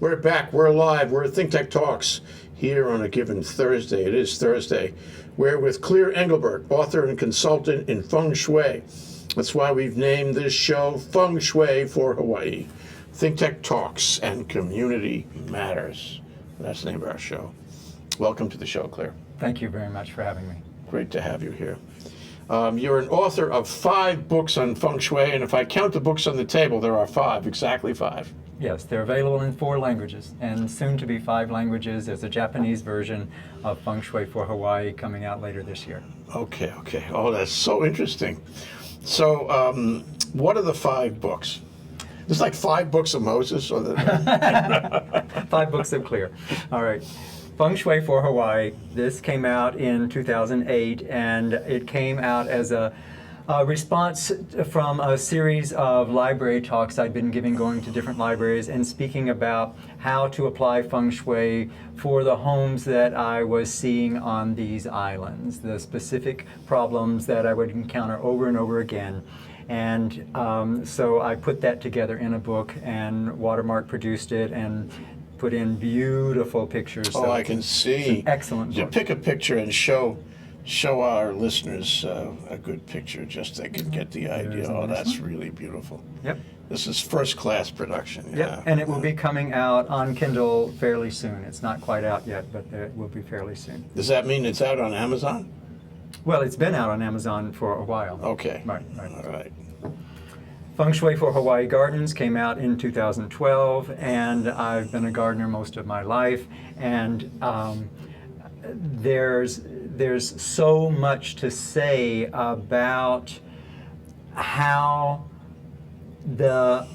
We're back. We're live. We're at Think Tech Talks here on a given Thursday. It is Thursday. We're with Clear Englebert, author and consultant in Feng Shui. That's why we've named this show Feng Shui for Hawaii. Think Tech Talks and Community Matters. That's the name of our show. Welcome to the show, Clear. Thank you very much for having me. Great to have you here. You're an author of 5 books on Feng Shui, and if I count the books on the table, there are 5, exactly 5. Yes, they're available in 4 languages, and soon to be 5 languages. There's a Japanese version of Feng Shui for Hawaii coming out later this year. Okay. Oh, that's so interesting. So, what are the 5 books? It's like 5 books of Moses, or the 5 books of Clear. All right. Feng Shui for Hawaii. This came out in 2008, and it came out as a response from a series of library talks I'd been giving, going to different libraries and speaking about how to apply Feng Shui for the homes that I was seeing on these islands, the specific problems that I would encounter over and over again. And so I put that together in a book, and Watermark produced it and put in beautiful pictures. Oh, so I can see. It's an excellent book. You pick a picture and show our listeners a good picture, just they can get the idea. Oh, that's really beautiful. Yep. This is first-class production. Yep. Yeah. And it will be coming out on Kindle fairly soon. It's not quite out yet, but it will be fairly soon. Does that mean it's out on Amazon? Well, it's been out on Amazon for a while. Okay. Right. All right. Feng Shui for Hawaii Gardens came out in 2012, and I've been a gardener most of my life, and there's so much to say about how the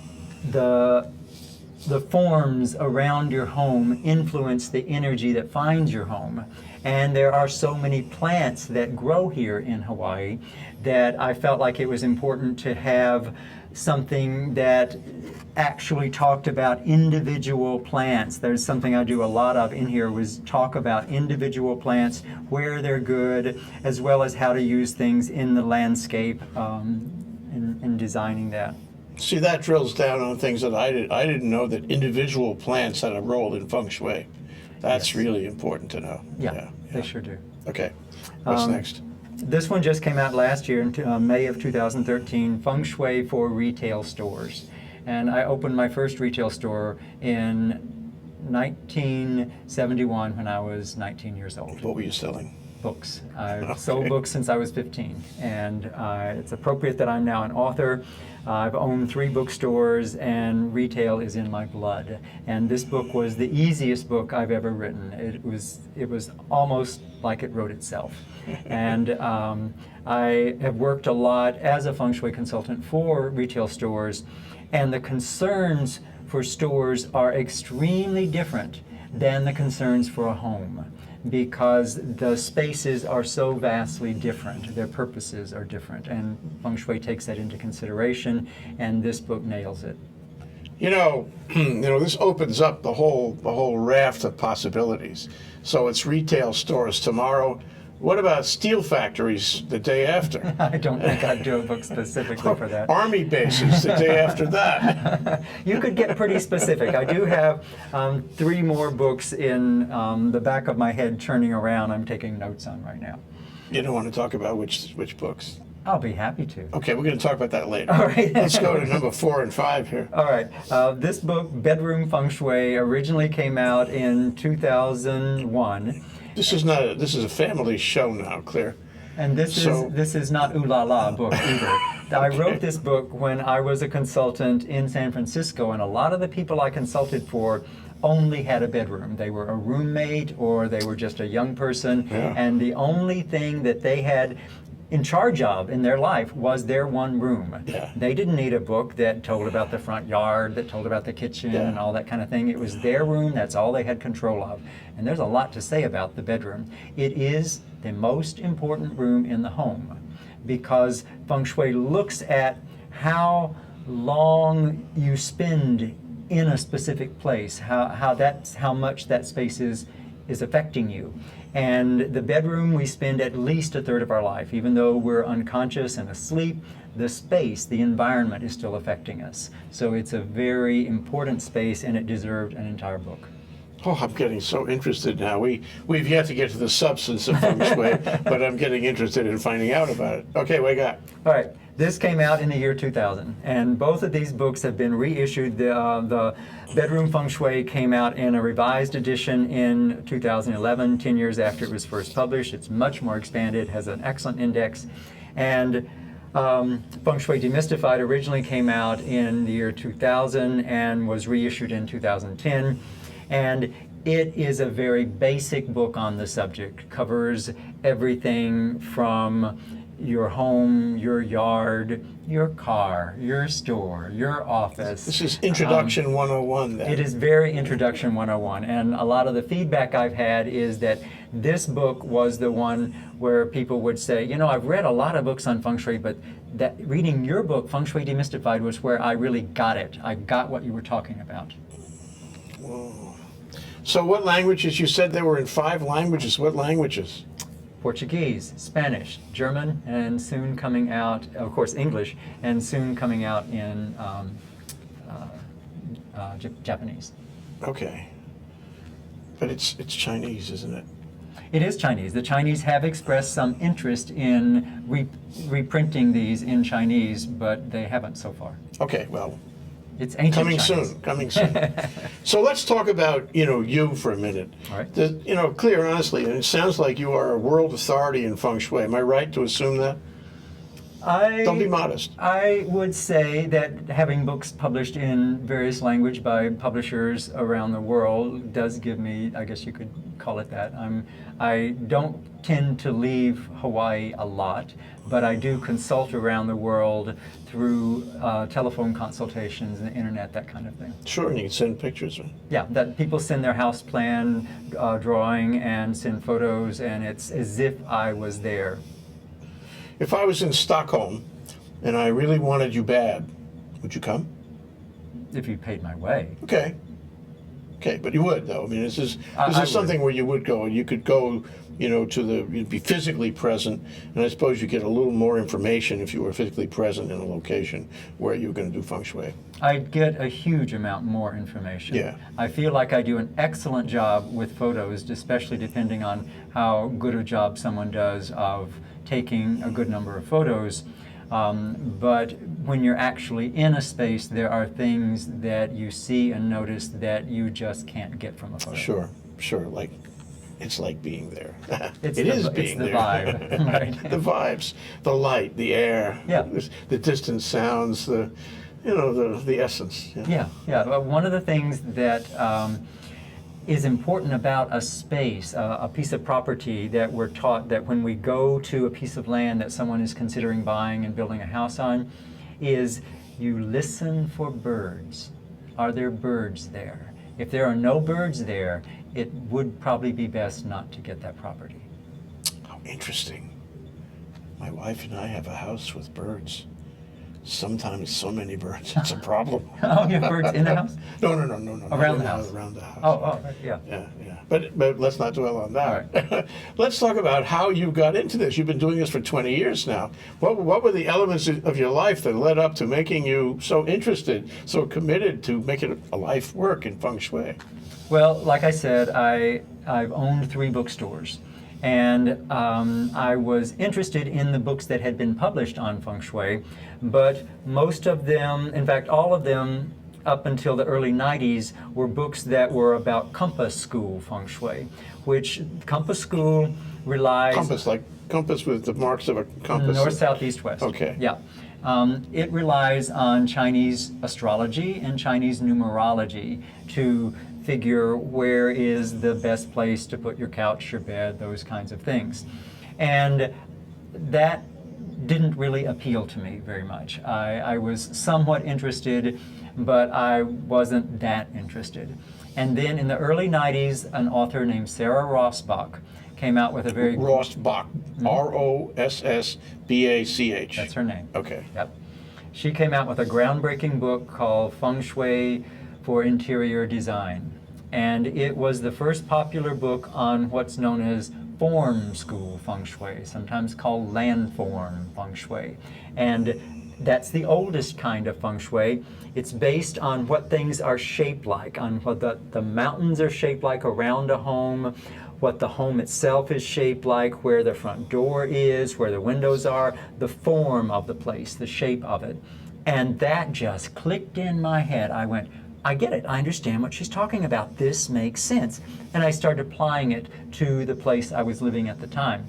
forms around your home influence the energy that finds your home. And there are so many plants that grow here in Hawaii that I felt like it was important to have something that actually talked about individual plants. There's something I do a lot of in here, was talk about individual plants, where they're good, as well as how to use things in the landscape in designing that. See, that drills down on things that I didn't know, that individual plants had a role in Feng Shui. That's really important to know. Yeah, they sure do. Okay, what's next? This one just came out last year in May of 2013, Feng Shui for Retail Stores. And I opened my first retail store in 1971 when I was 19 years old. What were you selling? Books. I've sold books since I was 15, and it's appropriate that I'm now an author. I've owned 3 bookstores, and retail is in my blood. And this book was the easiest book I've ever written. It was almost like it wrote itself. And I have worked a lot as a Feng Shui consultant for retail stores, and the concerns for stores are extremely different than the concerns for a home, because the spaces are so vastly different. Their purposes are different, and Feng Shui takes that into consideration, and this book nails it. You know, this opens up the whole raft of possibilities. So it's retail stores tomorrow. What about steel factories the day after? I don't think I'd do a book specifically for that. Army bases the day after that. You could get pretty specific. I do have 3 more books in the back of my head churning around I'm taking notes on right now. You don't want to talk about which books? I'll be happy to. Okay, we're going to talk about that later. All right. Let's go to number 4 and 5 here. All right. This book, Bedroom Feng Shui, originally came out in 2001. This is a family show now, Clear. And this is not ooh la la book either. I wrote this book when I was a consultant in San Francisco, and a lot of the people I consulted for only had a bedroom. They were a roommate, or they were just a young person, and the only thing that they had in charge of in their life was their one room. Yeah. They didn't need a book that told about the front yard, that told about the kitchen and all that kind of thing. It was their room, that's all they had control of. And there's a lot to say about the bedroom. It is the most important room in the home, because Feng Shui looks at how long you spend in a specific place, how much that space is is affecting you. And the bedroom, we spend at least a third of our life. Even though we're unconscious and asleep, the space, the environment is still affecting us. So it's a very important space, and it deserved an entire book. Oh, I'm getting so interested now. We've yet to get to the substance of Feng Shui, but I'm getting interested in finding out about it. Okay, what you got? All right. This came out in the year 2000, and both of these books have been reissued. The Bedroom Feng Shui came out in a revised edition in 2011, 10 years after it was first published. It's much more expanded, has an excellent index. And Feng Shui Demystified originally came out in the year 2000 and was reissued in 2010. And it is a very basic book on the subject. Covers everything from your home, your yard, your car, your store, your office. This is Introduction 101 then. It is very Introduction 101. And a lot of the feedback I've had is that this book was the one where people would say, you know, I've read a lot of books on Feng Shui, but that reading your book, Feng Shui Demystified, was where I really got it. I got what you were talking about. Whoa. So what languages? You said they were in 5 languages. What languages? Portuguese, Spanish, German, and soon coming out, of course, English, and soon coming out in Japanese. Okay. But it's Chinese, isn't it? It is Chinese. The Chinese have expressed some interest in reprinting these in Chinese, but they haven't so far. Okay, well, It's ancient coming Chinese. soon, coming soon. So let's talk about, you for a minute. All right. Clear, honestly, and it sounds like you are a world authority in Feng Shui. Am I right to assume that? Don't be modest. I would say that having books published in various language by publishers around the world does give me, I guess you could call it that. I don't tend to leave Hawaii a lot, but I do consult around the world through telephone consultations and the internet, that kind of thing. Sure, and you can send pictures. Yeah, that people send their house plan drawing and send photos, and it's as if I was there. If I was in Stockholm and I really wanted you bad, would you come? If you paid my way. Okay. Okay, but you would, though. I mean, this is I something where you would go. You could go, you'd be physically present, and I suppose you get a little more information if you were physically present in a location where you were going to do Feng Shui. I'd get a huge amount more information. Yeah. I feel like I do an excellent job with photos, especially depending on how good a job someone does of taking a good number of photos. But when you're actually in a space, there are things that you see and notice that you just can't get from a photo. Sure. It's like being there. It's It is the being there. vibe, right? The vibes, the light, the air, Yeah. the distant sounds, the essence. Yeah. One of the things that is important about a space, a piece of property, that we're taught that when we go to a piece of land that someone is considering buying and building a house on, is you listen for birds. Are there birds there? If there are no birds there, it would probably be best not to get that property. How interesting. My wife and I have a house with birds. Sometimes so many birds, it's a problem. Oh, you have birds in the house? No. Around the house? Around the house. Oh, yeah. Yeah. But let's not dwell on that. Let's talk about how you got into this. You've been doing this for 20 years now. What were the elements of your life that led up to making you so interested, so committed to making a life work in Feng Shui? Well, like I said, I've owned 3 bookstores. And I was interested in the books that had been published on Feng Shui, but most of them, in fact, all of them up until the early 90s, were books that were about compass school Feng Shui, which compass school relies... Compass, like compass with the marks of a compass? North, south, east, west. Okay. Yeah. It relies on Chinese astrology and Chinese numerology to figure where is the best place to put your couch, your bed, those kinds of things. And that didn't really appeal to me very much. I was somewhat interested, but I wasn't that interested. And then in the early 90s, an author named Sarah Rossbach came out with a very... Rossbach, Rossbach. That's her name. Okay. Yep. She came out with a groundbreaking book called Feng Shui for Interior Design. and it was the first popular book on what's known as form school Feng Shui, sometimes called landform Feng Shui. And that's the oldest kind of Feng Shui. It's based on what things are shaped like, on what the mountains are shaped like around a home, what the home itself is shaped like, where the front door is, where the windows are, the form of the place, the shape of it. And that just clicked in my head. I went, I get it. I understand what she's talking about. This makes sense. And I started applying it to the place I was living at the time.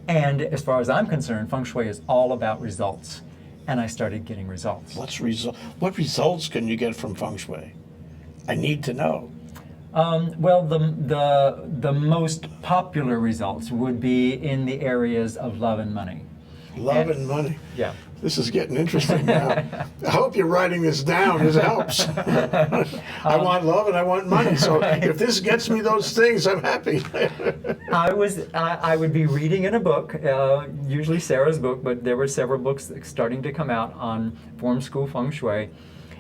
And as far as I'm concerned, Feng Shui is all about results. And I started getting results. What results can you get from Feng Shui? I need to know. Well, the most popular results would be in the areas of love and money. Love and money. Yeah. This is getting interesting now. I hope you're writing this down. This helps. I want love and I want money. So if this gets me those things, I'm happy. I would be reading in a book, usually Sarah's book, but there were several books starting to come out on form school Feng Shui.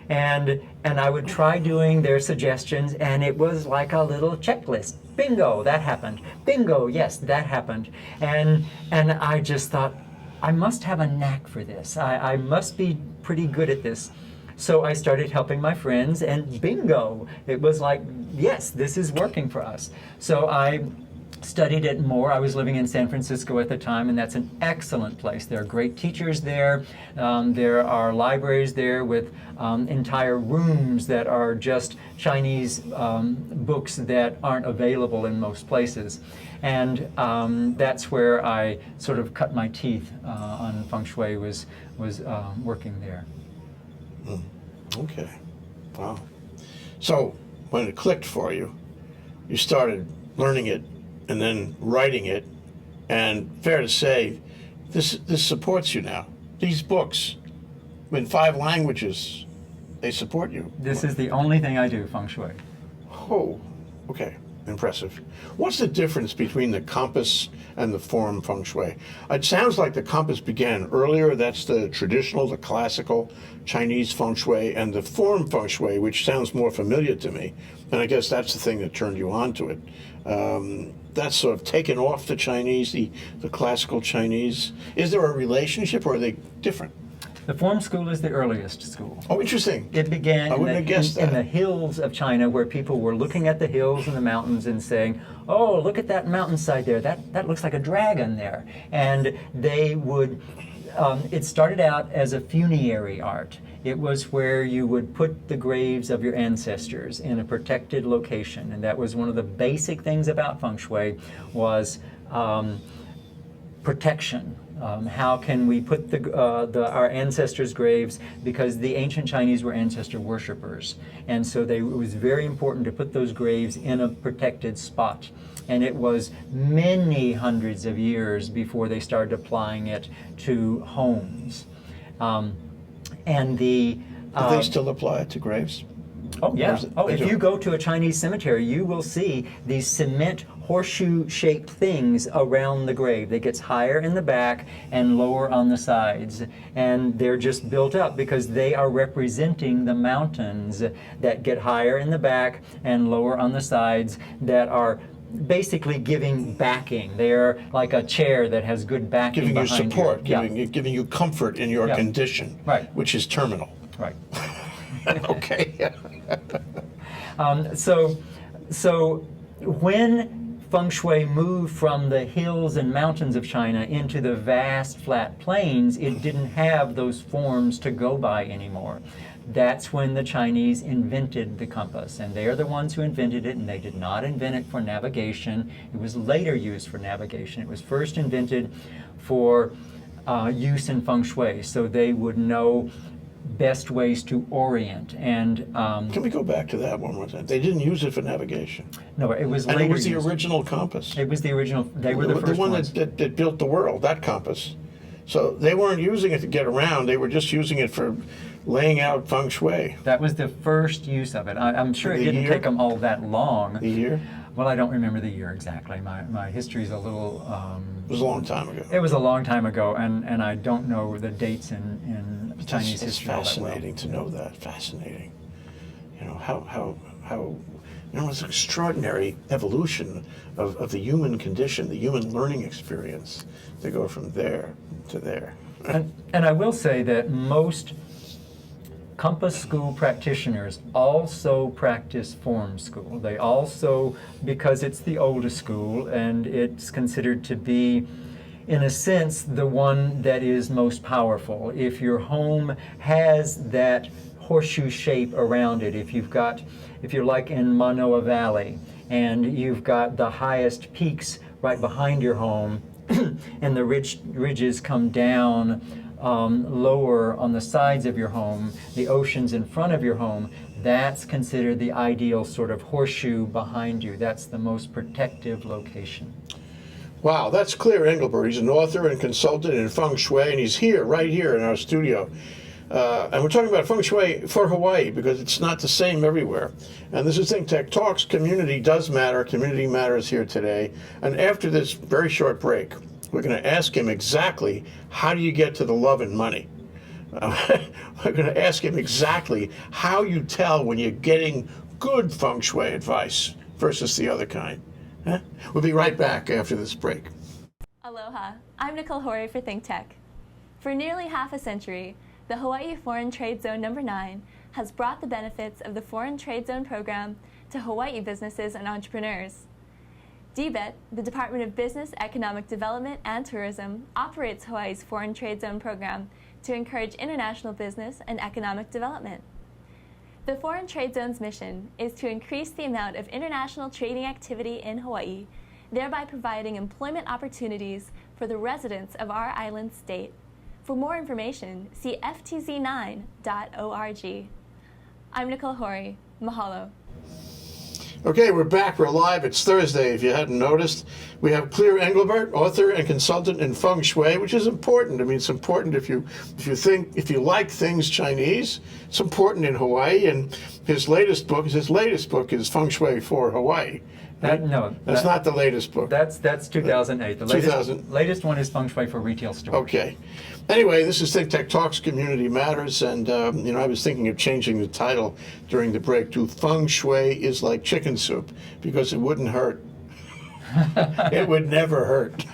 And I would try doing their suggestions, and it was like a little checklist. Bingo, that happened. Bingo, yes, that happened. And I just thought, I must have a knack for this. I must be pretty good at this. So I started helping my friends, and bingo, it was like, yes, this is working for us. So I studied it more. I was living in San Francisco at the time, and that's an excellent place. There are great teachers there. There are libraries there with entire rooms that are just Chinese books that aren't available in most places. And that's where I sort of cut my teeth on Feng Shui, was working there. Okay. Wow. So when it clicked for you, you started learning it and then writing it, and fair to say, this supports you now. These books, in 5 languages, they support you. This is the only thing I do, Feng Shui. Oh, okay. Impressive. What's the difference between the compass and the form Feng Shui? It sounds like the compass began earlier. That's the traditional, the classical Chinese Feng Shui, and the form Feng Shui, which sounds more familiar to me. And I guess that's the thing that turned you on to it. That's sort of taken off the Chinese, the classical Chinese. Is there a relationship, or are they different? The form school is the earliest school. Oh, interesting. It began I wouldn't have guessed in that. the hills of China, where people were looking at the hills and the mountains and saying, oh, look at that mountainside there. That looks like a dragon there. And they would, it started out as a funerary art. It was where you would put the graves of your ancestors in a protected location. And that was one of the basic things about Feng Shui, was protection. How can we put our ancestors' graves, because the ancient Chinese were ancestor worshippers, and so it was very important to put those graves in a protected spot. And it was many hundreds of years before they started applying it to homes. Do they still apply it to graves? Oh, yeah. Oh, if do? you go to a Chinese cemetery, you will see these cement horseshoe-shaped things around the grave. That gets higher in the back and lower on the sides. And they're just built up because they are representing the mountains that get higher in the back and lower on the sides, that are basically giving backing. They're like a chair that has good backing Giving you behind support, you. giving you comfort in your condition, Right. which is terminal. Right. Okay. So when Feng Shui moved from the hills and mountains of China into the vast flat plains, it didn't have those forms to go by anymore. That's when the Chinese invented the compass, and they are the ones who invented it, and they did not invent it for navigation. It was later used for navigation. It was first invented for use in Feng Shui, so they would know best ways to orient. And Can we go back to that one more time? They didn't use it for navigation. no, it was And later it was the used. original compass. It was the original. They were the first one ones. that built the world, that compass. So they weren't using it to get around. They were just using it for laying out Feng Shui. That was the first use of it. I'm sure it The didn't year? take them all that long. The year? Well, I don't remember the year exactly. My history's a little. It was a long time ago. It was a long time ago, and I don't know the dates in Chinese It's history all that well. fascinating to know that. Fascinating. You know, how You know, it's an extraordinary evolution of the human condition, the human learning experience, to go from there to there. And I will say that most Compass School practitioners also practice form school. They also, because it's the oldest school and it's considered to be, in a sense, the one that is most powerful. If your home has that horseshoe shape around it, if you're like in Manoa Valley and you've got the highest peaks right behind your home and the ridges come down lower on the sides of your home, the ocean's in front of your home, that's considered the ideal sort of horseshoe behind you. That's the most protective location. Wow, that's Clear Englebert. He's an author and consultant in Feng Shui, and he's here, right here in our studio. And we're talking about Feng Shui for Hawaii because it's not the same everywhere. And this is Think Tech Talks. Community does matter. Community matters here today. And after this very short break, we're going to ask him exactly how do you get to the love and money. We're going to ask him exactly how you tell when you're getting good Feng Shui advice versus the other kind. Huh? We'll be right back after this break. Aloha, I'm Nicole Hori for Think Tech. For nearly half a century, the Hawaii Foreign Trade Zone No. 9 has brought the benefits of the Foreign Trade Zone program to Hawaii businesses and entrepreneurs. DBET, the Department of Business, Economic Development, and Tourism, operates Hawaii's Foreign Trade Zone program to encourage international business and economic development. The Foreign Trade Zone's mission is to increase the amount of international trading activity in Hawaii, thereby providing employment opportunities for the residents of our island state. For more information, see ftz9.org. I'm Nicole Hori. Mahalo. Okay, we're back. We're live. It's Thursday, if you hadn't noticed. We have Clear Englebert, author and consultant in Feng Shui, which is important. I mean, it's important if you like things Chinese. It's important in Hawaii. And his latest book is Feng Shui for Hawaii. That's not the latest book. That's 2008. The latest one is Feng Shui for Retail Stores. Okay. Anyway, this is Think Tech Talks, Community Matters, and I was thinking of changing the title during the break to Feng Shui is like chicken soup, because it wouldn't hurt. It would never hurt.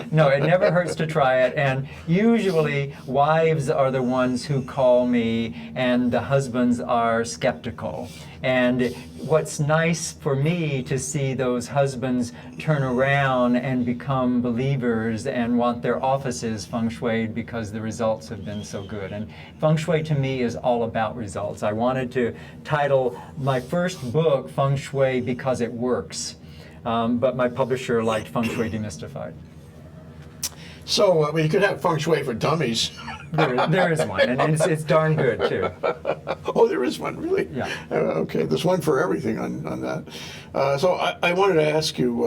No, it never hurts to try it. And usually wives are the ones who call me and the husbands are skeptical. And what's nice for me to see those husbands turn around and become believers and want their offices feng shuied because the results have been so good. And feng shui to me is all about results. I wanted to title my first book Feng Shui because it works. But my publisher liked Feng Shui Demystified. So you could have Feng Shui for Dummies. There is one, and it's darn good too. Oh, there is one, really? Yeah. Okay, there's one for everything on that. So I wanted to ask you,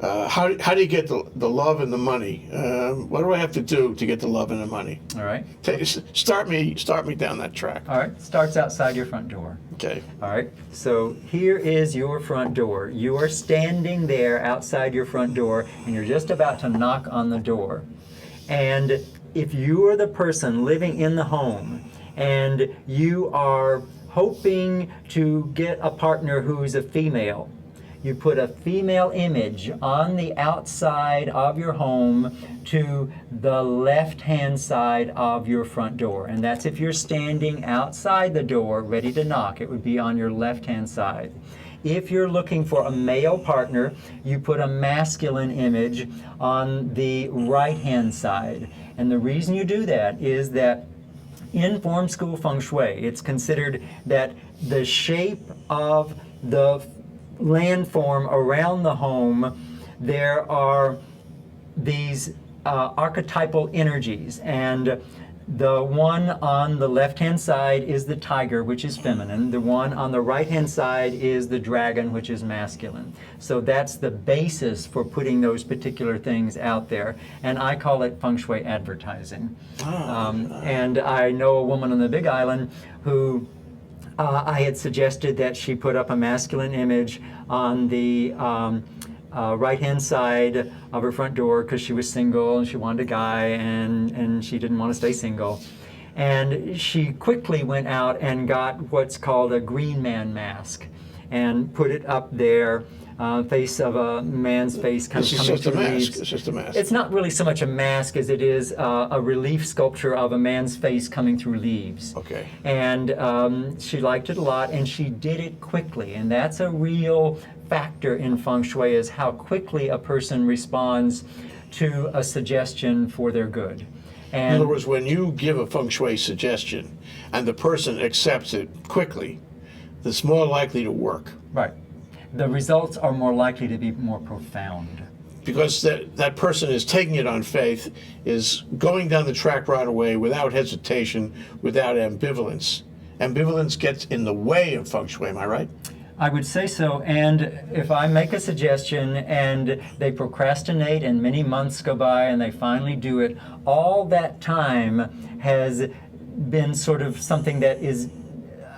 how do you get the love and the money? What do I have to do to get the love and the money? All right. Start me down that track. All right. Starts outside your front door. Okay. All right. So here is your front door. You are standing there outside your front door, and you're just about to knock on the door. And if you are the person living in the home, and you are hoping to get a partner who's a female, you put a female image on the outside of your home to the left-hand side of your front door. And that's if you're standing outside the door ready to knock. It would be on your left-hand side. If you're looking for a male partner, you put a masculine image on the right-hand side. And the reason you do that is that in form school feng shui, it's considered that the shape of the landform around the home, there are these archetypal energies, and the one on the left-hand side is the tiger, which is feminine. The one on the right-hand side is the dragon, which is masculine. So that's the basis for putting those particular things out there, and I call it feng shui advertising. And I know a woman on the Big Island who I had suggested that she put up a masculine image on the right-hand side of her front door because she was single and she wanted a guy, and she didn't want to stay single. And she quickly went out and got what's called a green man mask and put it up there, face of a man's face kind of coming through leaves. It's just a mask. It's not really so much a mask as it is a relief sculpture of a man's face coming through leaves. Okay. And she liked it a lot, and she did it quickly. And that's a real factor in Feng Shui, is how quickly a person responds to a suggestion for their good. In And other words, when you give a Feng Shui suggestion and the person accepts it quickly, it's more likely to work. right, the results are more likely to be more profound. Because that person is taking it on faith, is going down the track right away without hesitation, without ambivalence. Ambivalence gets in the way of Feng Shui, am I right? I would say so, and if I make a suggestion and they procrastinate and many months go by and they finally do it, all that time has been sort of something that is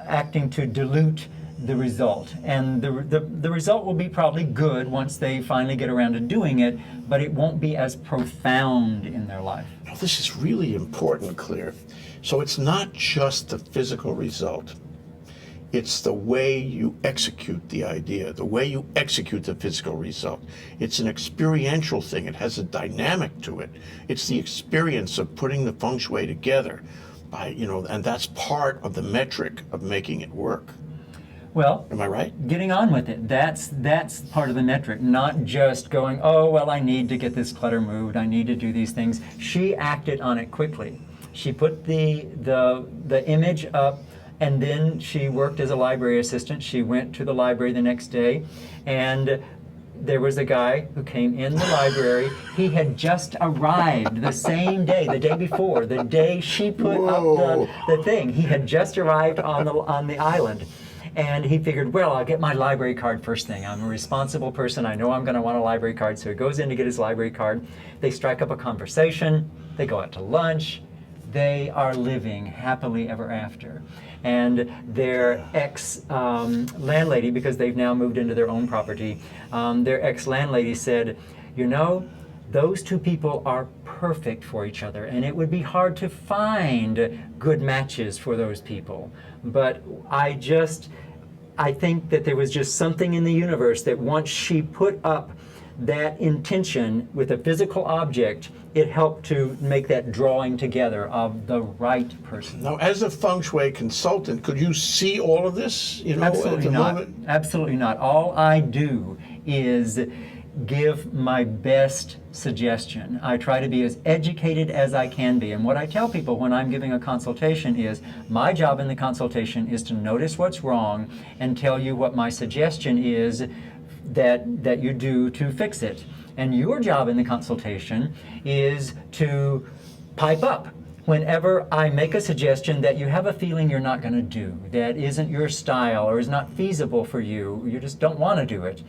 acting to dilute the result. And the result will be probably good once they finally get around to doing it, but it won't be as profound in their life. Now, this is really important, Clear. So it's not just the physical result. It's the way you execute the idea, the way you execute the physical result. It's an experiential thing. It has a dynamic to it. It's the experience of putting the Feng Shui together, and that's part of the metric of making it work. Well, Am I right? getting on with it. That's part of the metric, not just going, oh, well, I need to get this clutter moved, I need to do these things. She acted on it quickly. She put the image up, and then she worked as a library assistant. She went to the library the next day, and there was a guy who came in the library. He had just arrived the same day, the day before, the day she put Whoa. up the thing. He had just arrived on the island. And he figured, well, I'll get my library card first thing. I'm a responsible person. I know I'm going to want a library card. So he goes in to get his library card. They strike up a conversation. They go out to lunch. They are living happily ever after. And their ex-landlady, because they've now moved into their own property, their ex-landlady said, you know, those two people are perfect for each other, and it would be hard to find good matches for those people. But I think that there was just something in the universe that once she put up that intention with a physical object, it helped to make that drawing together of the right person. Now, as a Feng Shui consultant, could you see all of this? Absolutely at the not. moment? Absolutely not. All I do is give my best suggestion. I try to be as educated as I can be. And what I tell people when I'm giving a consultation is, my job in the consultation is to notice what's wrong and tell you what my suggestion is that you do to fix it. And your job in the consultation is to pipe up whenever I make a suggestion that you have a feeling you're not going to do, that isn't your style or is not feasible for you, you just don't want to do it.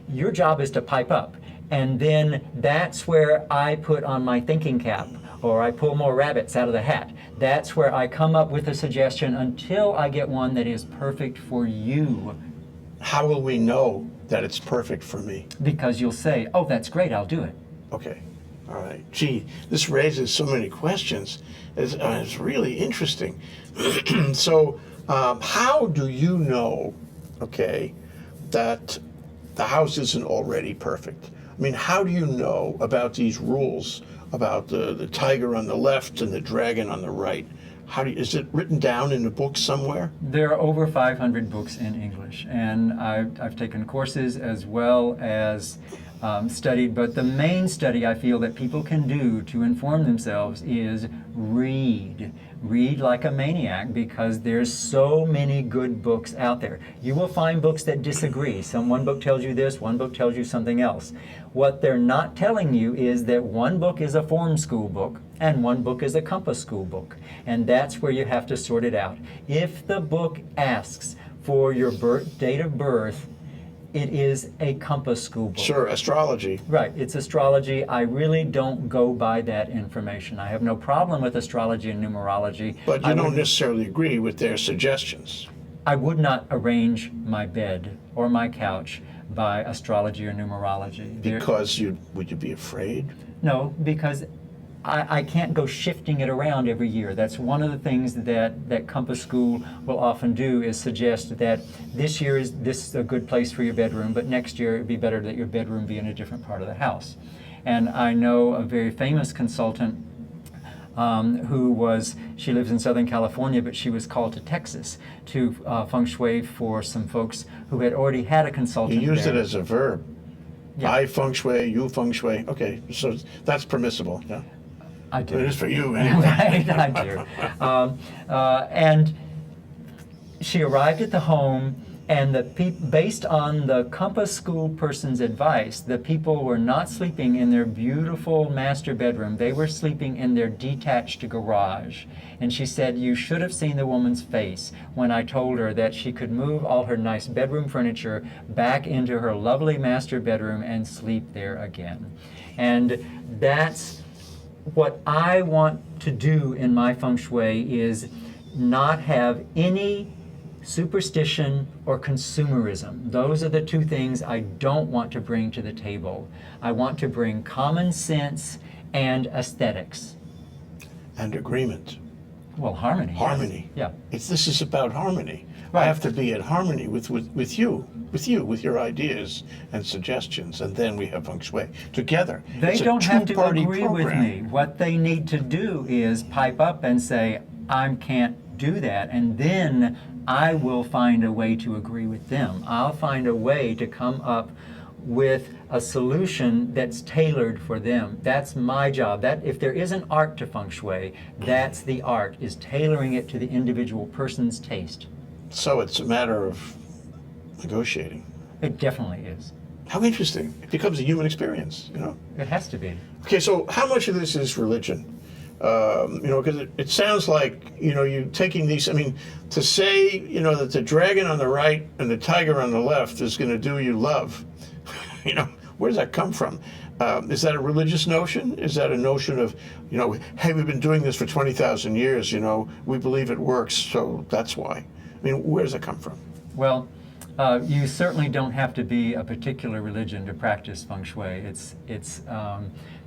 Your job is to pipe up. And then that's where I put on my thinking cap, or I pull more rabbits out of the hat. That's where I come up with a suggestion until I get one that is perfect for you. How will we know that it's perfect for me? Because you'll say, oh, that's great, I'll do it. Okay. All right. Gee, this raises so many questions. It's really interesting. So, how do you know, okay, that the house isn't already perfect? I mean, how do you know about these rules, about the tiger on the left and the dragon on the right? Is it written down in a book somewhere? There are over 500 books in English, and I've taken courses as well as studied, but the main study I feel that people can do to inform themselves is read. Read like a maniac, because there's so many good books out there. You will find books that disagree. One book tells you this, one book tells you something else. What they're not telling you is that one book is a form school book and one book is a compass school book. And that's where you have to sort it out. If the book asks for your date of birth, it is a compass school book. Sure, astrology. Right, it's astrology. I really don't go by that information. I have no problem with astrology and numerology. But you don't necessarily agree with their suggestions. I would not arrange my bed or my couch by astrology or numerology. Because would you be afraid? No, because I can't go shifting it around every year. That's one of the things that Compass School will often do, is suggest that this year is this a good place for your bedroom, but next year it'd be better that your bedroom be in a different part of the house. And I know a very famous consultant she lives in Southern California, but she was called to Texas to Feng Shui for some folks who had already had a consultant You used there. it as a verb. Yeah. I Feng Shui, you Feng Shui. Okay, so that's permissible. Yeah, I do. it is for you anyway. Right, I do. And she arrived at the home, and based on the Compass School person's advice, the people were not sleeping in their beautiful master bedroom. They were sleeping in their detached garage. And she said, you should have seen the woman's face when I told her that she could move all her nice bedroom furniture back into her lovely master bedroom and sleep there again. And that's what I want to do in my Feng Shui, is not have any superstition or consumerism. Those are the two things I don't want to bring to the table. I want to bring common sense and aesthetics. And agreement. Well, harmony. Harmony. Yeah. This is about harmony. Right. I have to be in harmony with you, with your ideas and suggestions, and then we have Feng Shui together. They It's a don't have to two-party agree with program. me. What they need to do is pipe up and say, I can't do that, and then I will find a way to agree with them. I'll find a way to come up with a solution that's tailored for them. That's my job. That if there is an art to Feng Shui, that's the art, is tailoring it to the individual person's taste. So it's a matter of negotiating. It definitely is. How interesting. It becomes a human experience, you know? It has to be. Okay, so how much of this is religion? Because it sounds like, you taking these, to say, that the dragon on the right and the tiger on the left is going to do you love, where does that come from? Is that a religious notion? Is that a notion of, hey, we've been doing this for 20,000 years, we believe it works, so that's why. Where does that come from? Well, you certainly don't have to be a particular religion to practice Feng Shui. It's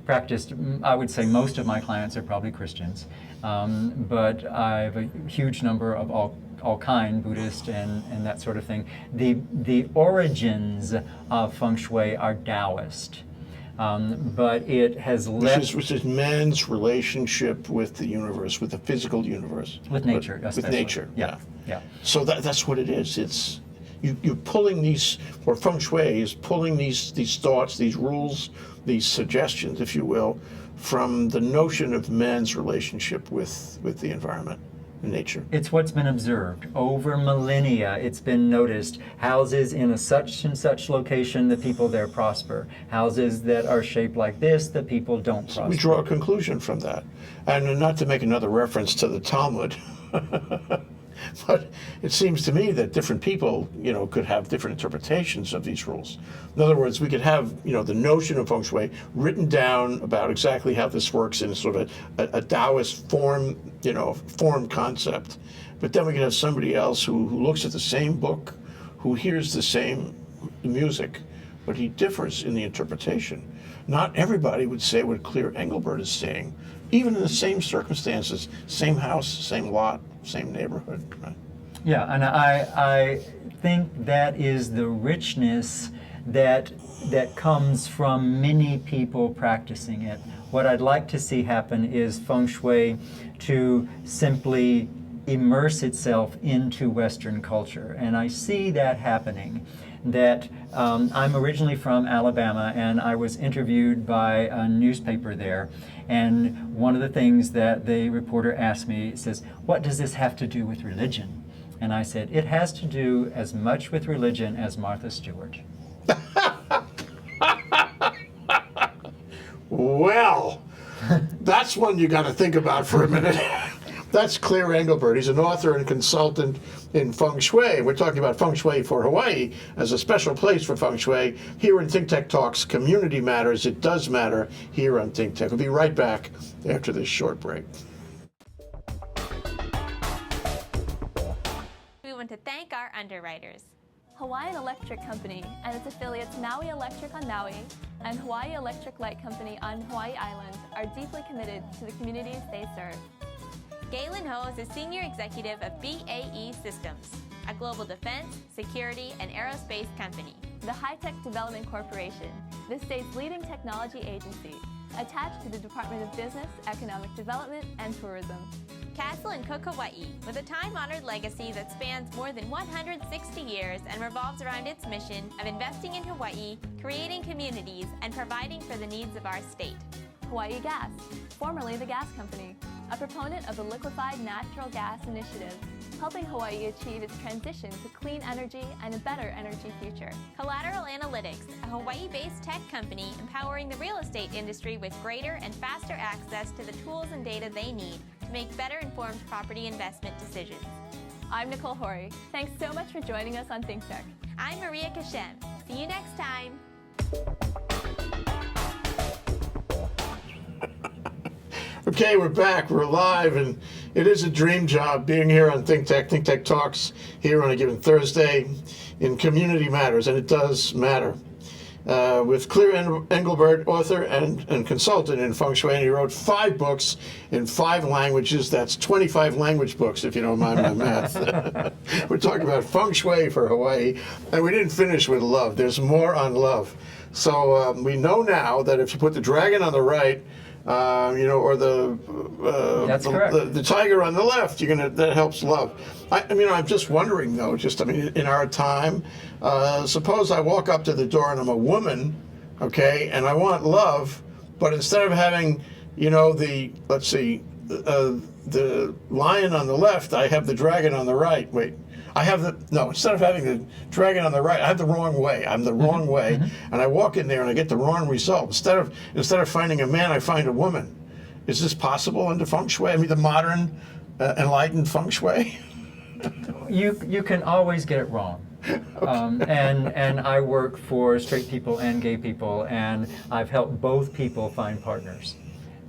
practiced, I would say most of my clients are probably Christians, but I have a huge number of all kind, Buddhist and that sort of thing. The origins of Feng Shui are Taoist, but it has left... Which is man's relationship with the universe, with the physical universe. With nature, With especially. nature, yeah. So that's what it is. It's you're pulling these, or Feng Shui is pulling these thoughts, these rules, these suggestions, if you will, from the notion of man's relationship with the environment and nature. It's what's been observed over millennia. It's been noticed. Houses in a such and such location, the people there prosper. Houses that are shaped like this, the people don't prosper. We draw a conclusion from that. And not to make another reference to the Talmud, but it seems to me that different people, could have different interpretations of these rules. In other words, we could have, the notion of Feng Shui written down about exactly how this works in sort of a Taoist form, form concept. But then we could have somebody else who looks at the same book, who hears the same music, but he differs in the interpretation. Not everybody would say what Clear Englebert is saying, even in the same circumstances, same house, same lot, same neighborhood. Right? Yeah, and I think that is the richness that comes from many people practicing it. What I'd like to see happen is Feng Shui to simply immerse itself into Western culture, and I see that happening. That I'm originally from Alabama, and I was interviewed by a newspaper there, and one of the things that the reporter asked me says, what does this have to do with religion? And I said, it has to do as much with religion as Martha Stewart. Well, that's one you got to think about for a minute. That's Clear Englebert. He's an author and consultant in Feng Shui. We're talking about Feng Shui for Hawaii as a special place for Feng Shui. Here in Think Tech Talks, community matters. It does matter here on Think Tech. We'll be right back after this short break. We want to thank our underwriters. Hawaiian Electric Company and its affiliates Maui Electric on Maui and Hawaii Electric Light Company on Hawaii Island are deeply committed to the communities they serve. Galen Ho is a senior executive of BAE Systems, a global defense, security, and aerospace company. The High-Tech Development Corporation, the state's leading technology agency, attached to the Department of Business, Economic Development, and Tourism. Castle and Cook Hawaii, with a time-honored legacy that spans more than 160 years and revolves around its mission of investing in Hawaii, creating communities, and providing for the needs of our state. Hawaii Gas, formerly the Gas Company, a proponent of the Liquefied Natural Gas Initiative, helping Hawaii achieve its transition to clean energy and a better energy future. Collateral Analytics, a Hawaii-based tech company empowering the real estate industry with greater and faster access to the tools and data they need to make better informed property investment decisions. I'm Nicole Hori. Thanks so much for joining us on Think Tech. I'm Maria Kashem. See you next time. Okay, we're back. We're live, and it is a dream job being here on Think Tech. Think Tech Talks here on a given Thursday in Community Matters, and it does matter. With Clear Englebert, author and consultant in Feng Shui, and he wrote 5 books in 5 languages. That's 25 language books, if you don't mind my math. We're talking about Feng Shui for Hawaii, and we didn't finish with love. There's more on love. So we know now that if you put the dragon on the right, or That's correct. the tiger on the left, that helps love. I'm just wondering though, in our time, suppose I walk up to the door and I'm a woman, okay, and I want love, but instead of having, the lion on the left, I have the dragon on the right. Wait. Instead of having the dragon on the right, I have the wrong way. I'm the wrong way, and I walk in there and I get the wrong result. Instead of finding a man, I find a woman. Is this possible under Feng Shui? The modern, enlightened Feng Shui? You can always get it wrong. And I work for straight people and gay people, and I've helped both people find partners.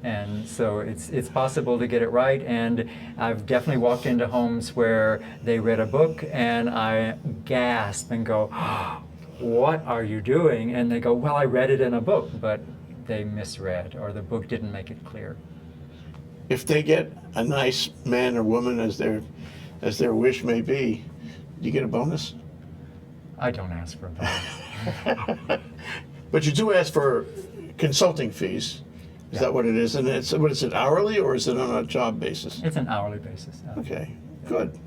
And so it's possible to get it right, and I've definitely walked into homes where they read a book and I gasp and go, oh, what are you doing? And they go, well, I read it in a book, but they misread, or the book didn't make it clear. If they get a nice man or woman as their wish may be, do you get a bonus? I don't ask for a bonus. But you do ask for consulting fees. Is that what it is? And what is it, hourly, or is it on a job basis? It's an hourly basis. Okay, good.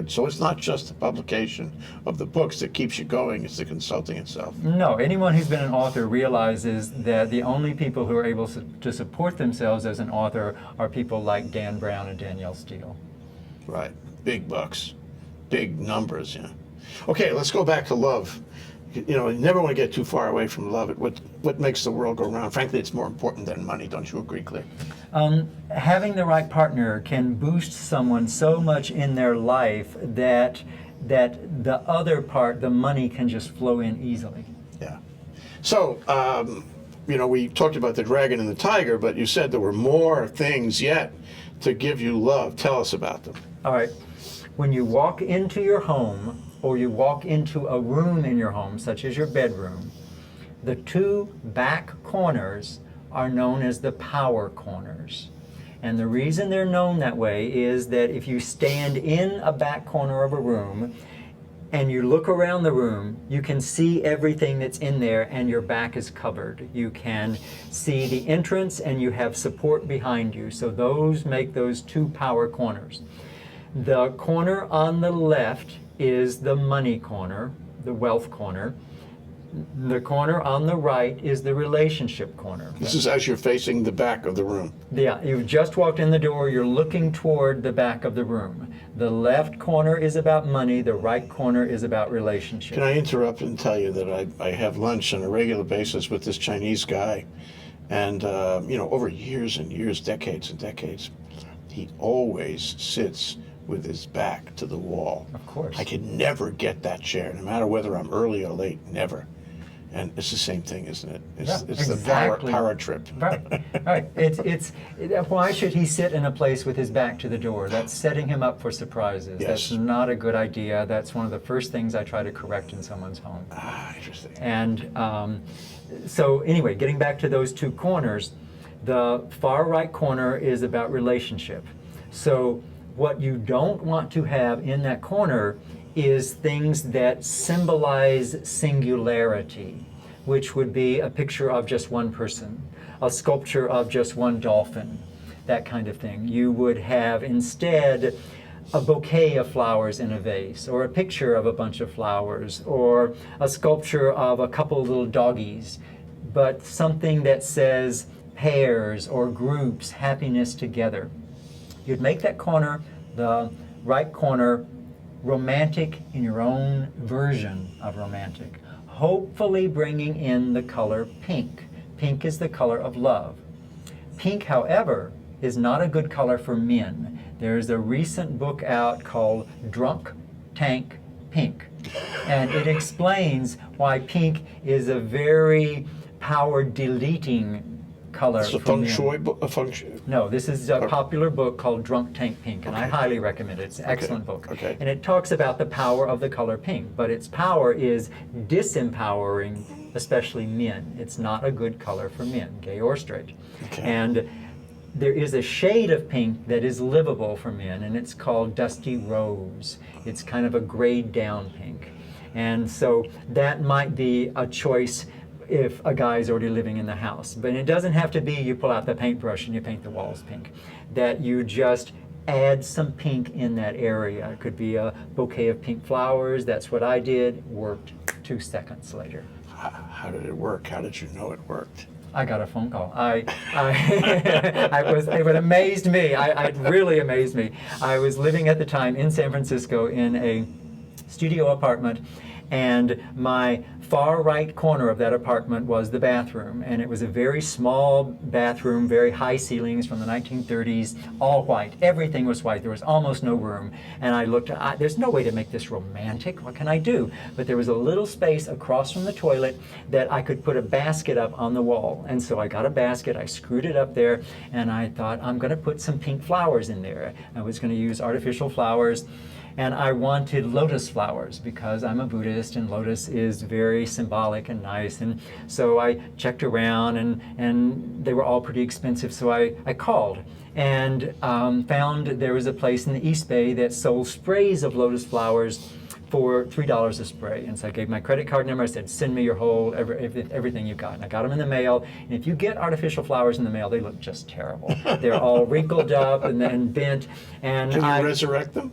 So it's not just the publication of the books that keeps you going, it's the consulting itself. No, anyone who's been an author realizes that the only people who are able to support themselves as an author are people like Dan Brown and Danielle Steele. Right, big bucks, big numbers, yeah. Okay, let's go back to love. You never want to get too far away from love. What makes the world go round? Frankly, it's more important than money. Don't you agree, Clear? Having the right partner can boost someone so much in their life that the other part, the money, can just flow in easily. Yeah. So, we talked about the dragon and the tiger, but you said there were more things yet to give you love. Tell us about them. All right. When you walk into your home, or you walk into a room in your home, such as your bedroom, the 2 back corners are known as the power corners. And the reason they're known that way is that if you stand in a back corner of a room and you look around the room, you can see everything that's in there and your back is covered. You can see the entrance and you have support behind you. So those make those 2 power corners. The corner on the left is the money corner, the wealth corner. The corner on the right is the relationship corner. This is as you're facing the back of the room. Yeah, you've just walked in the door, you're looking toward the back of the room. The left corner is about money, the right corner is about relationship. Can I interrupt and tell you that I have lunch on a regular basis with this Chinese guy, and over years and years, decades and decades, he always sits with his back to the wall. Of course. I could never get that chair, no matter whether I'm early or late, never. And it's the same thing, isn't it? It's, Yeah, it's exactly. the power trip. Right, right. Why should he sit in a place with his back to the door? That's setting him up for surprises. Yes. That's not a good idea. That's one of the first things I try to correct in someone's home. Ah, interesting. And so anyway, getting back to those two corners, the far right corner is about relationship. So what you don't want to have in that corner is things that symbolize singularity, which would be a picture of just one person, a sculpture of just one dolphin, that kind of thing. You would have instead a bouquet of flowers in a vase, or a picture of a bunch of flowers, or a sculpture of a couple of little doggies, but something that says pairs or groups, happiness together. You'd make that corner, the right corner, romantic in your own version of romantic, hopefully bringing in the color pink. Pink is the color of love. Pink, however, is not a good color for men. There's a recent book out called Drunk Tank Pink, and it explains why pink is a very power-deleting color It's a for Feng men. Shui book. A Feng Shui. No, this is a popular book called Drunk Tank Pink, and I highly recommend it. It's an excellent book. Okay. And it talks about the power of the color pink, but its power is disempowering, especially men. It's not a good color for men, gay or straight. Okay. And there is a shade of pink that is livable for men, and it's called Dusty Rose. It's kind of a grayed down pink. And so that might be a choice if a guy's already living in the house. But it doesn't have to be you pull out the paintbrush and you paint the walls pink. That you just add some pink in that area. It could be a bouquet of pink flowers. That's what I did. Worked 2 seconds later. How did it work? How did you know it worked? I got a phone call. It amazed me. It really amazed me. I was living at the time in San Francisco in a studio apartment, and my far right corner of that apartment was the bathroom, and it was a very small bathroom, very high ceilings from the 1930s, all white. Everything was white. There was almost no room. And I looked, there's no way to make this romantic. What can I do? But there was a little space across from the toilet that I could put a basket up on the wall. And so I got a basket, I screwed it up there, and I thought, I'm going to put some pink flowers in there. I was going to use artificial flowers. And I wanted lotus flowers because I'm a Buddhist and lotus is very symbolic and nice. And so I checked around and they were all pretty expensive. So I called and found there was a place in the East Bay that sold sprays of lotus flowers for $3 a spray. And so I gave my credit card number. I said, send me your whole, everything you got. And I got them in the mail. And if you get artificial flowers in the mail, they look just terrible. They're all wrinkled up and bent. And Can you resurrect them?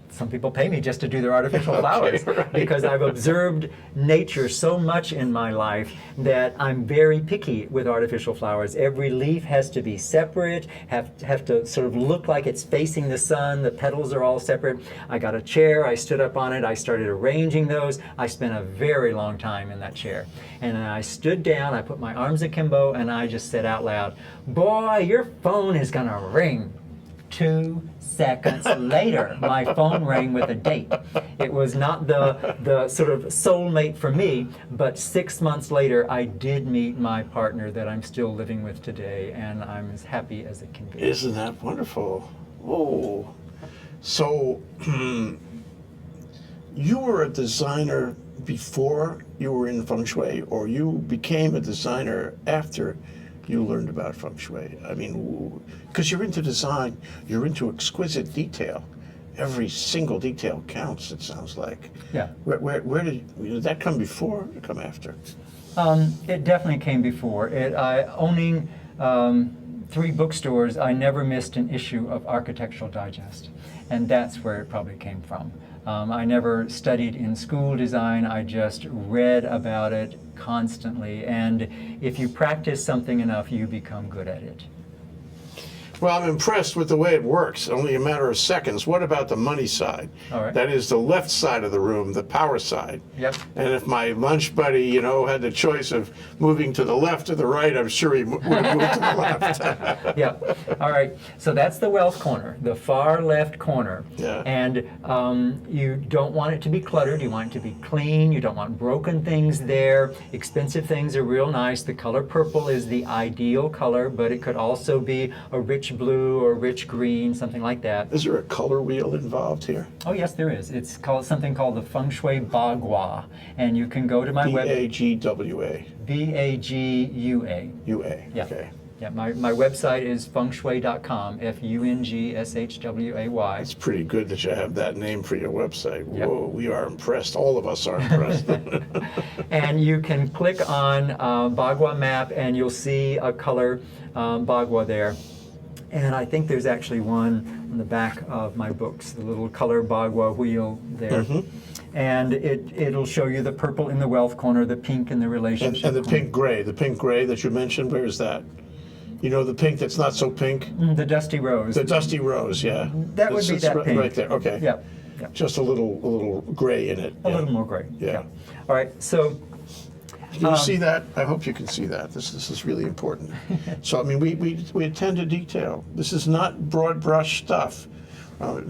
Some people pay me just to do their artificial flowers right. because I've observed nature so much in my life that I'm very picky with artificial flowers. Every leaf has to be separate, have to sort of look like it's facing the sun. The petals are all separate. I got a chair, I stood up on it, I started arranging those. I spent a very long time in that chair. And then I stood down, I put my arms akimbo, and I just said out loud, boy, your phone is gonna ring. 2 seconds later, my phone rang with a date. It was not the sort of soulmate for me, but 6 months later, I did meet my partner that I'm still living with today, and I'm as happy as it can be. Isn't that wonderful? Oh, so you were a designer before you were in Feng Shui, or you became a designer after you learned about Feng Shui? I mean, because you're into design, you're into exquisite detail. Every single detail counts, it sounds like. Yeah. Where did that come before or come after? It definitely came before. Owning 3 bookstores, I never missed an issue of Architectural Digest, and that's where it probably came from. I never studied in school design, I just read about it constantly, and if you practice something enough, you become good at it. Well, I'm impressed with the way it works. Only a matter of seconds. What about the money side? All right. That is the left side of the room, the power side. Yep. And if my lunch buddy, you know, had the choice of moving to the left or the right, I'm sure he would have moved to the left. Yeah. All right. So that's the wealth corner, the far left corner. Yeah. And you don't want it to be cluttered. You want it to be clean. You don't want broken things there. Expensive things are real nice. The color purple is the ideal color, but it could also be a rich blue or rich green, something like that. Is there a color wheel involved here? Oh yes, there is. It's called something called the Feng Shui Bagua, and you can go to my web. B-A-G-W-A. B-A-G-U-A. U-A. Yeah. Okay. Yeah, my website is fengshui.com, F-U-N-G-S-H-W-A-Y. It's pretty good that you have that name for your website. Yep. Whoa, we are impressed. All of us are impressed. And you can click on Bagua map and you'll see a color Bagua there. And I think there's actually one on the back of my books, the little color Bagua wheel there. And it'll show you the purple in the wealth corner, the pink in the relationship And the corner. pink gray that you mentioned, where is that? You know, the pink that's not so pink? The dusty rose. The dusty rose, yeah. That would be It's that pink. right there, okay. Yeah. Yeah. Just a little gray in it. A yeah. little more gray. Yeah. All right. So Can you see that? I hope you can see that. This is really important. So, I mean, we attend to detail. This is not broad brush stuff.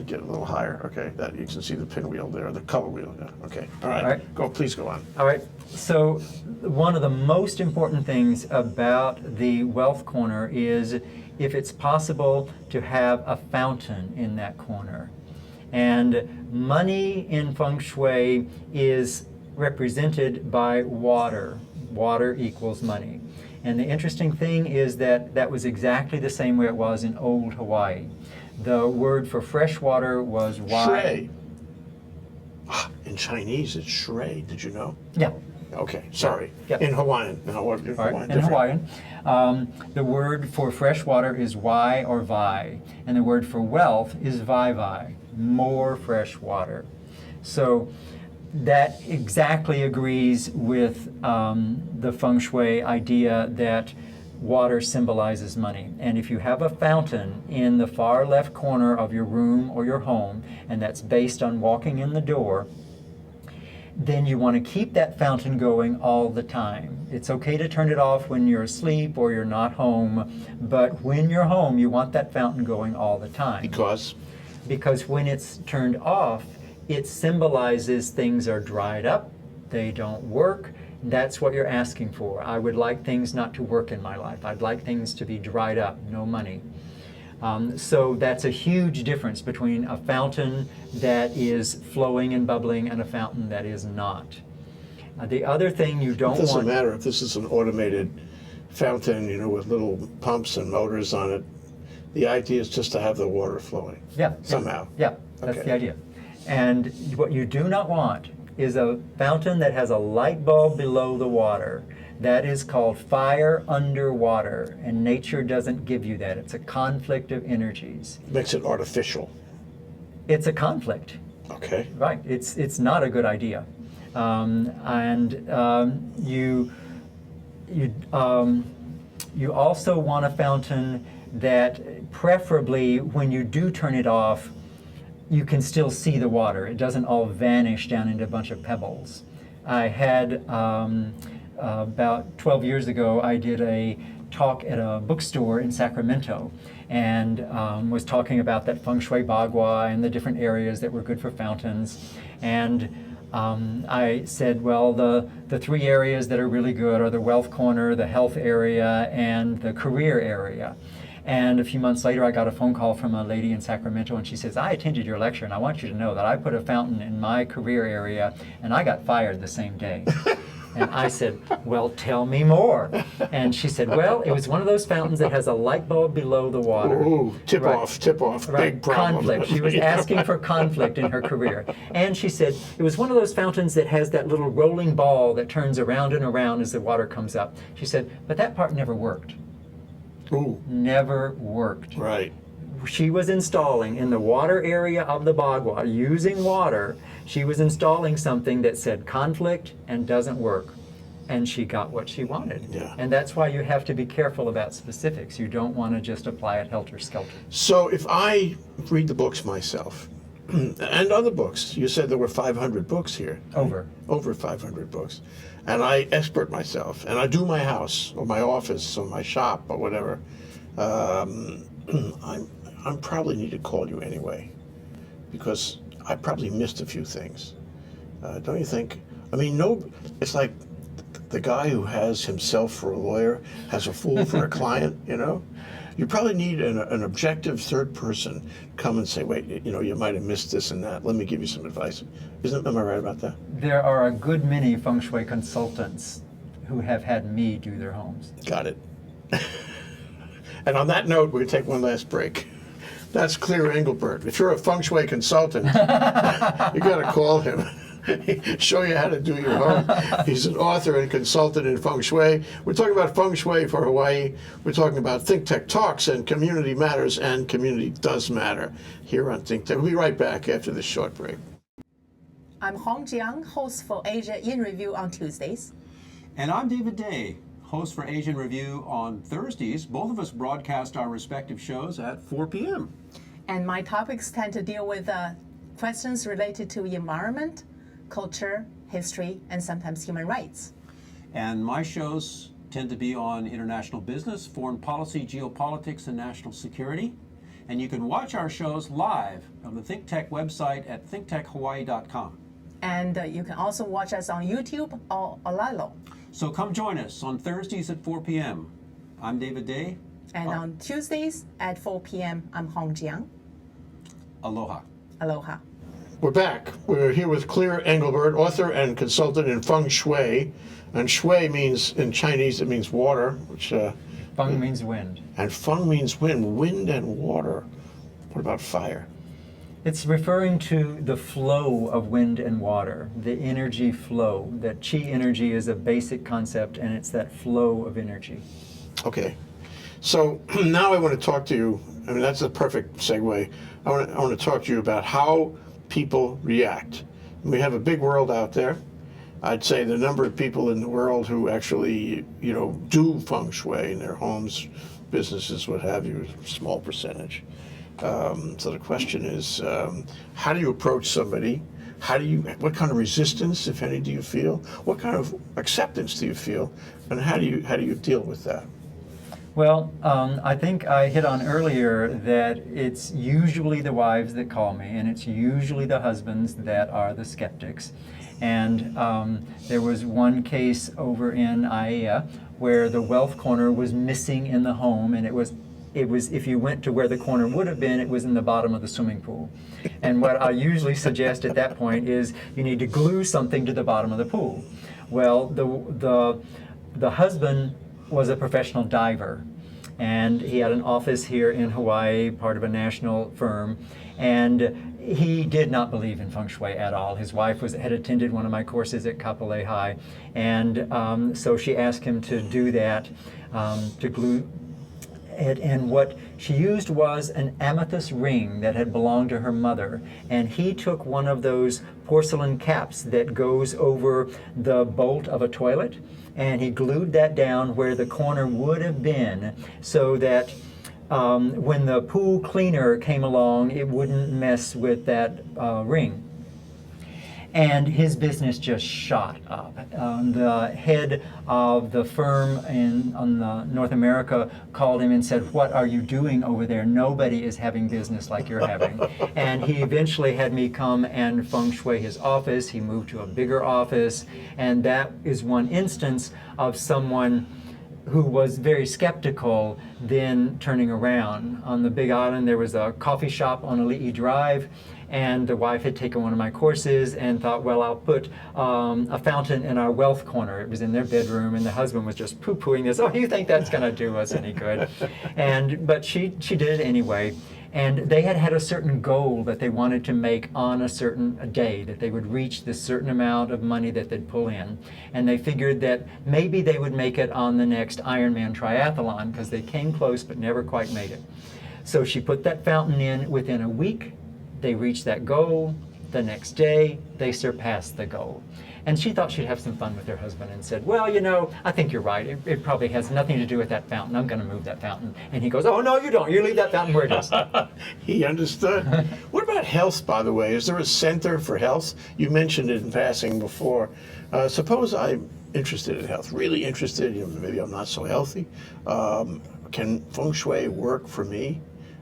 Get a little higher. Okay, that you can see the pinwheel there, the color wheel. Yeah. Okay. All right. All right. Please go on. All right. So one of the most important things about the wealth corner is if it's possible to have a fountain in that corner. And money in Feng Shui is represented by water. Water equals money. And the interesting thing is that that was exactly the same way it was in old Hawaii. The word for fresh water was wai. Shui. In Chinese, it's shui. Did you know? Yeah. Okay, sorry. Yeah. In Hawaiian. In All right. Hawaiian. In different. Hawaiian, the word for fresh water is wai or vai, and the word for wealth is vai, more fresh water. So that exactly agrees with the Feng Shui idea that water symbolizes money. And if you have a fountain in the far left corner of your room or your home, and that's based on walking in the door, then you want to keep that fountain going all the time. It's okay to turn it off when you're asleep or you're not home, but when you're home, you want that fountain going all the time. Because? Because when it's turned off, it symbolizes things are dried up, they don't work. That's what you're asking for. I would like things not to work in my life. I'd like things to be dried up, no money. So that's a huge difference between a fountain that is flowing and bubbling and a fountain that is not. The other thing you don't It doesn't want... matter if this is an automated fountain, you know, with little pumps and motors on it. The idea is just to have the water flowing. Yeah. Somehow. Yeah, that's Okay. the idea. And what you do not want is a fountain that has a light bulb below the water. That is called fire underwater, and nature doesn't give you that. It's a conflict of energies. Makes it artificial. It's a conflict, Okay. right? It's not a good idea. You also want a fountain that, preferably when you do turn it off, you can still see the water. It doesn't all vanish down into a bunch of pebbles. I had, about 12 years ago, I did a talk at a bookstore in Sacramento and was talking about that Feng Shui Bagua and the different areas that were good for fountains. And I said, well, the three areas that are really good are the wealth corner, the health area, and the career area. And a few months later, I got a phone call from a lady in Sacramento, and she says, I attended your lecture, and I want you to know that I put a fountain in my career area, and I got fired the same day. And I said, well, tell me more. And she said, well, it was one of those fountains that has a light bulb below the water. Ooh, tip Right. off, Right. big problem. Conflict. She was asking for conflict in her career. And she said, it was one of those fountains that has that little rolling ball that turns around and around as the water comes up. She said, but that part never worked. Ooh, Never worked. right. She was installing in the water area of the Bagua, using water, she was installing something that said conflict and doesn't work. and she got what she wanted. Yeah. And that's why you have to be careful about specifics. You don't want to just apply it helter-skelter. So if I read the books myself, and other books, you said there were 500 books here. Over 500 books. And I expert myself, and I do my house, or my office, or my shop, or whatever. I'm probably need to call you anyway, because I probably missed a few things. Don't you think? I mean, no, it's like the guy who has himself for a lawyer has a fool for a client, you know? You probably need an objective third person come and say, wait, you know, you might have missed this and that. Let me give you some advice. Am I right about that? There are a good many Feng Shui consultants who have had me do their homes. Got it. And on that note, we're going to take one last break. That's Clear Englebert. If you're a Feng Shui consultant, you got to call him. Show you how to do your home. He's an author and consultant in Feng Shui. We're talking about Feng Shui for Hawaii. We're talking about Think Tech Talks and Community Matters, and Community Does Matter here on Think Tech. We'll be right back after this short break. I'm Hong Jiang, host for Asia in Review on Tuesdays. And I'm David Day, host for Asian Review on Thursdays. Both of us broadcast our respective shows at 4 p.m. And my topics tend to deal with questions related to environment, culture, history, and sometimes human rights. And my shows tend to be on international business, foreign policy, geopolitics, and national security. And you can watch our shows live on the Think Tech website at thinktechhawaii.com. And you can also watch us on YouTube or Olalo. So come join us on Thursdays at 4 p.m. I'm David Day. And on Tuesdays at 4 p.m., I'm Hong Jiang. Aloha. Aloha. We're back. We're here with Clear Englebert, author and consultant in Feng Shui. And Shui means, in Chinese, it means water, which... Feng means wind. And Feng means wind and water. What about fire? It's referring to the flow of wind and water, the energy flow. That qi energy is a basic concept, and it's that flow of energy. Okay. So now I want to talk to you. I mean, that's a perfect segue. I want to talk to you about how people react. We have a big world out there. I'd say the number of people in the world who actually, you know, do Feng Shui in their homes, businesses, what have you, is a small percentage. So the question is, how do you approach somebody? What kind of resistance, if any, do you feel? What kind of acceptance do you feel? And how do you deal with that? Well, I think I hit on earlier that it's usually the wives that call me, and it's usually the husbands that are the skeptics. And there was one case over in HAWAIIAN where the wealth corner was missing in the home, and it was if you went to where the corner would have been, it was in the bottom of the swimming pool. And what I usually suggest at that point is you need to glue something to the bottom of the pool. Well, the husband was a professional diver, and he had an office here in Hawaii, part of a national firm, and he did not believe in Feng Shui at all. His wife had attended one of my courses at Kapolei High, and so she asked him to do that, to glue it, and what she used was an amethyst ring that had belonged to her mother, and he took one of those porcelain caps that goes over the bolt of a toilet, and he glued that down where the corner would have been, so that when the pool cleaner came along, it wouldn't mess with that ring. And his business just shot up. The head of the firm in North America called him and said, "What are you doing over there? Nobody is having business like you're having." And he eventually had me come and Feng Shui his office. He moved to a bigger office, and that is one instance of someone who was very skeptical, then turning around. On the Big Island, there was a coffee shop on Ali'i Drive, and the wife had taken one of my courses and thought, well, I'll put a fountain in our wealth corner. It was in their bedroom, and the husband was just poo-pooing this. "Oh, you think that's going to do us any good?" But she did it anyway. And they had a certain goal that they wanted to make on a certain day, that they would reach this certain amount of money that they'd pull in. And they figured that maybe they would make it on the next Ironman triathlon, because they came close but never quite made it. So she put that fountain in within a week. They reached that goal. The next day, they surpassed the goal. And she thought she'd have some fun with her husband and said, well, you know, I think you're right. It probably has nothing to do with that fountain. I'm going to move that fountain. And he goes, oh, no, you don't. You leave that fountain where it is. He understood. What about health, by the way? Is there a center for health? You mentioned it in passing before. Suppose I'm interested in health, really interested, maybe I'm not so healthy. Can Feng Shui work for me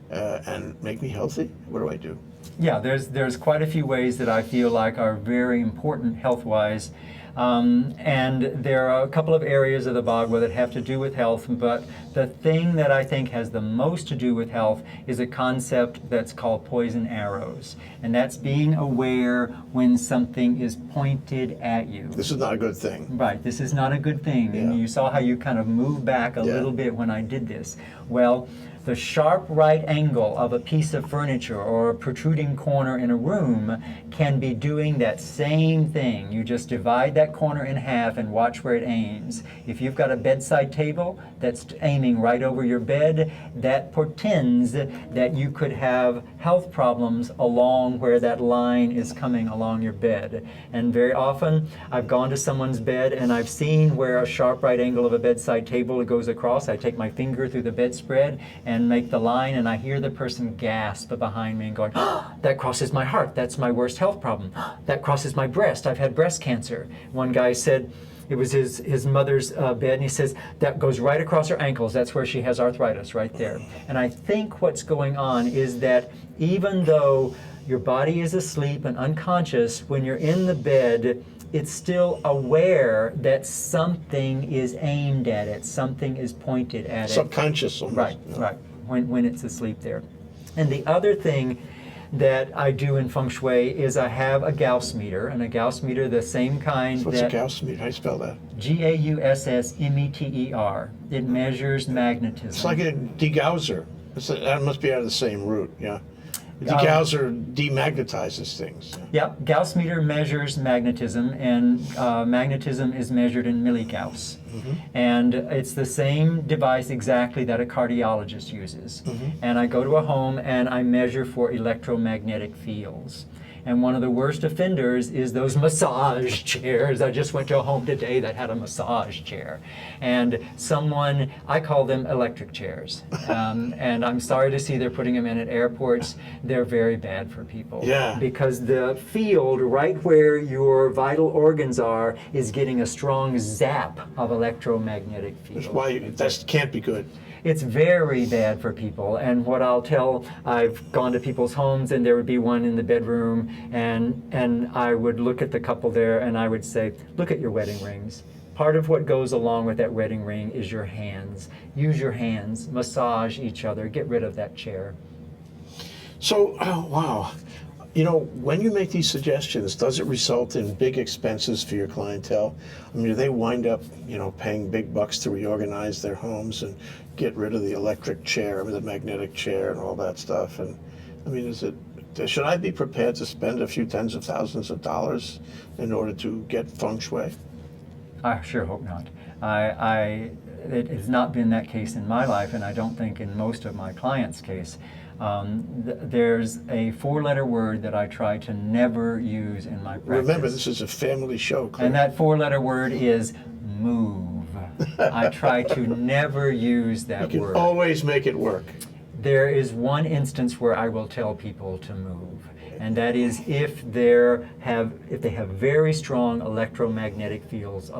and make me healthy? What do I do? Yeah, there's quite a few ways that I feel like are very important health-wise. And there are a couple of areas of the Bhagavad that have to do with health, but the thing that I think has the most to do with health is a concept that's called poison arrows. And that's being aware when something is pointed at you. This is not a good thing. Right, this is not a good thing. Yeah. And you saw how you kind of moved back a Yeah. little bit when I did this. Well, the sharp right angle of a piece of furniture or a protruding corner in a room can be doing that same thing. You just divide that corner in half and watch where it aims. If you've got a bedside table that's aiming right over your bed, that portends that you could have health problems along where that line is coming along your bed. And very often I've gone to someone's bed and I've seen where a sharp right angle of a bedside table goes across. I take my finger through the bedspread and make the line, and I hear the person gasp behind me and going, oh, that crosses my heart, that's my worst health problem. That crosses my breast, I've had breast cancer. One guy said, it was his mother's bed, and he says, that goes right across her ankles, that's where she has arthritis, right there. And I think what's going on is that even though your body is asleep and unconscious, when you're in the bed, it's still aware that something is aimed at it, something is pointed at it. Subconscious almost. Right, right, when it's asleep there. And the other thing that I do in Feng Shui is I have a Gauss meter, and a Gauss meter, the same kind What's a that... Gauss meter? How do you spell that? G-A-U-S-S-M-E-T-E-R. It measures magnetism. It's like a degausser. That must be out of the same root, yeah. The degausser demagnetizes things. Yeah, Gauss meter measures magnetism, and magnetism is measured in milligauss. And it's the same device exactly that a cardiologist uses. And I go to a home and I measure for electromagnetic fields. And one of the worst offenders is those massage chairs. I just went to a home today that had a massage chair. And someone, I call them electric chairs. And I'm sorry to see they're putting them in at airports. They're very bad for people. Yeah. Because the field right where your vital organs are is getting a strong zap of electromagnetic field. That's why that can't be good. It's very bad for people, and what I'll tell, I've gone to people's homes and there would be one in the bedroom, and I would look at the couple there and I would say, look at your wedding rings. Part of what goes along with that wedding ring is your hands. Use your hands, massage each other, get rid of that chair. So, oh, wow. You know, when you make these suggestions, does it result in big expenses for your clientele? I mean, do they wind up, paying big bucks to reorganize their homes and get rid of the electric chair, the magnetic chair and all that stuff? And I mean, should I be prepared to spend a few tens of thousands of dollars in order to get Feng Shui? I sure hope not. It has not been that case in my life, and I don't think in most of my clients' case. There's a four-letter word that I try to never use in my practice. Remember, this is a family show, Claire. And that four-letter word is move. I try to never use that You word. can always make it work. There is one instance where I will tell people to move, and that is if they have very strong electromagnetic fields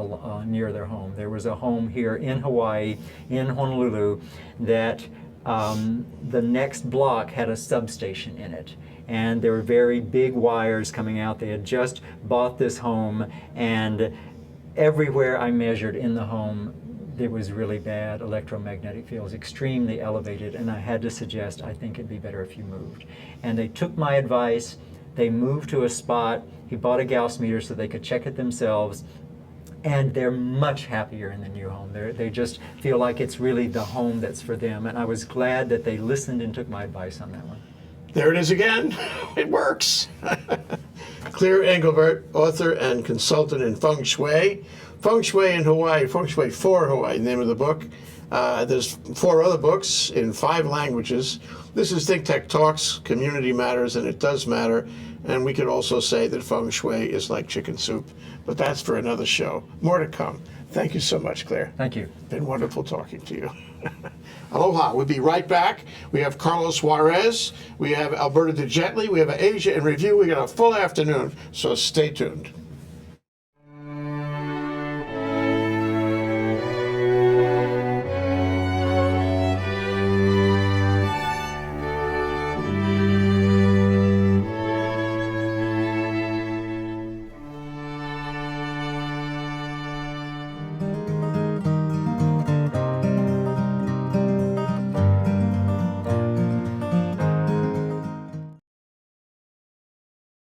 near their home. There was a home here in Hawaii, in Honolulu, that the next block had a substation in it, and there were very big wires coming out. They had just bought this home, and everywhere I measured in the home, there was really bad electromagnetic fields, extremely elevated, and I had to suggest, I think it'd be better if you moved. And they took my advice, they moved to a spot, he bought a Gauss meter so they could check it themselves, and they're much happier in the new home. They just feel like it's really the home that's for them, and I was glad that they listened and took my advice on that one. There it is again. It works. Clear Englebert, author and consultant in Feng Shui. Feng Shui in Hawaii, Feng Shui for Hawaii, name of the book. There's 4 other books in 5 languages. This is Think Tech Talks, Community Matters, and it does matter. And we could also say that Feng Shui is like chicken soup, but that's for another show. More to come. Thank you so much, Claire. Thank you. Been wonderful talking to you. Aloha. We'll be right back. We have Carlos Juarez. We have Alberta DeGently. We have Asia in review. We got a full afternoon, so stay tuned.